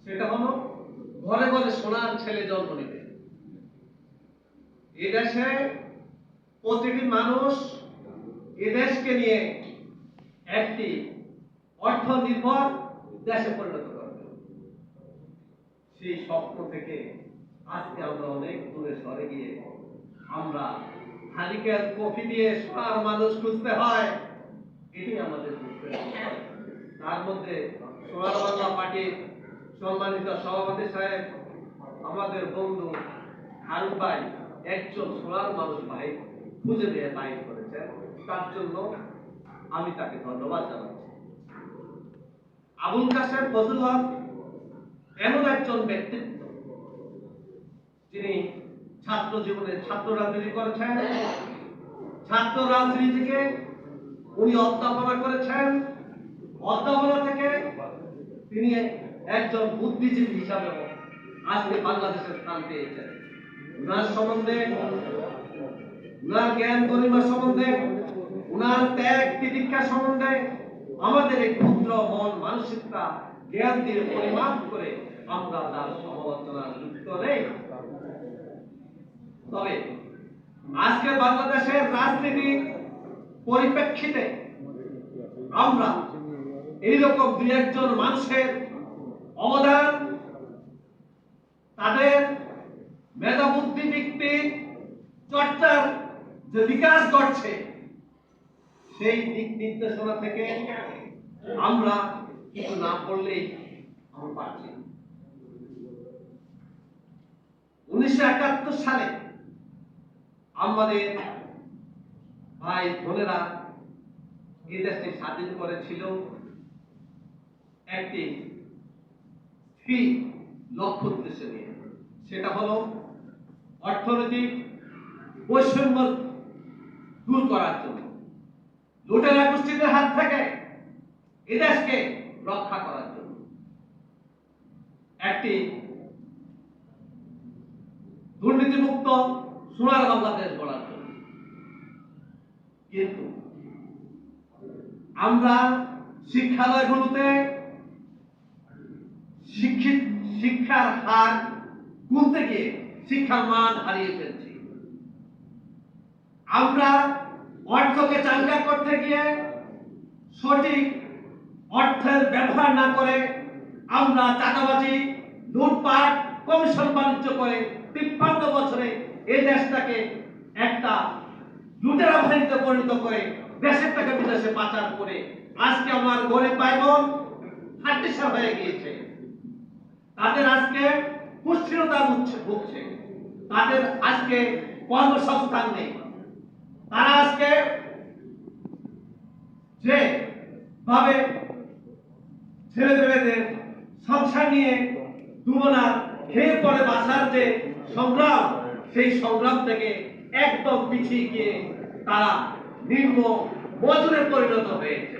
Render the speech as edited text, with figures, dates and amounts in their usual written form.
সেটা হলো ঘরে ঘরে সোনার ছেলে জন্ম নেবে। এদেশে প্রতিটি মানুষ এদেশকে নিয়ে একটি অর্থনির্ভর দেশে পরিণত করবে। সেই স্বপ্ন থেকে আজকে আমরা অনেক দূরে সরে গিয়ে আমরা হারিকেন কফি দিয়ে সোনার মানুষ খুঁজতে হয়, এটি আমাদের বুঝতে হবে। তার মধ্যে সোনার বাংলা পার্টির সম্মানিত সভাপতি সাহেব, আমাদের বন্ধু হারুন ভাই একজন সোনার মানুষ ভাই খুঁজে দিয়ে বাইর করেছেন, তার জন্য আমি তাকে ধন্যবাদ জানাচ্ছি। আবুল কাশেম ফজলুল হক এমন একজন ব্যক্তিত্ব, যিনি ছাত্র জীবনে ছাত্র রাজনীতি করেছেন, ছাত্র রাজনীতি থেকে উনি অধ্যাপনা করেছেন, অধ্যাপনা থেকে তিনি একজন বুদ্ধিজীবী হিসাবে আজকে বাংলাদেশের স্থান পেয়েছেন। উনার সম্বন্ধে, উনার জ্ঞান গরিমা সম্বন্ধে, উনার ত্যাগ তিতিক্ষা সম্বন্ধে আমাদের এই ক্ষুদ্র মন মানসিকতা জ্ঞান দিয়ে পরিমাপ করে আমরা তার সমালোচনার যুক্ত নেই। তবে আজকে বাংলাদেশের রাজনীতি পরিপ্রেক্ষিতে আমরা এইরকম দুই একজন মানুষের অবদান, তাদের মেধা বুদ্ধি ভিত্তিক চর্চার যে বিকাশ ঘটছে, সেই দিক নির্দেশনা থেকে আমরা কিছু না পড়লেই আমরা পারছি। 1971 সালে আমাদের ভাই বোনেরা এই দেশটি স্বাধীন করেছিল একটি লক্ষ্য উদ্দেশ্য নিয়ে। সেটা হলো অর্থনৈতিক বৈষম্য দূর করার জন্য, লুটেরা গোষ্ঠীদের হাত থেকে এই দেশকে রক্ষা করার জন্য, একটি দুর্নীতিমুক্ত সোনার বাংলাদেশ গড়ার জন্য। কিন্তু আমরা শিক্ষালয়গুলোতে শিক্ষার হার গুনতে গিয়ে শিক্ষার মান হারিয়ে ফেলছি। আমরা অর্থকে চাঙ্গা করতে গিয়ে সঠিক অর্থের ব্যবহার না করে আমরা চাঁদাবাজি, লুটপাট, কমিশন বাণিজ্য করে 53 বছরে এই দেশটাকে একটা লুটেরা বাহিনীতে পরিণত করে দেশের টাকা বিদেশে পাচার করে আজকে আমার গরিব ভাই বোন হাড্ডিসার হয়ে গিয়েছে। তাদের আজকে পুষ্টিহীনতা ভুগছে, তাদের আজকে কর্মসংস্থান নেই। তারা আজকে যে ভাবে ছেলে পেলেদের সংসার নিয়ে দুমনা খেয়ে পরে বাঁচার যে সংগ্রাম, সেই সংগ্রাম থেকে একদম পিছিয়ে গিয়ে তারা নিম্ন মজুরে পরিণত হয়েছে।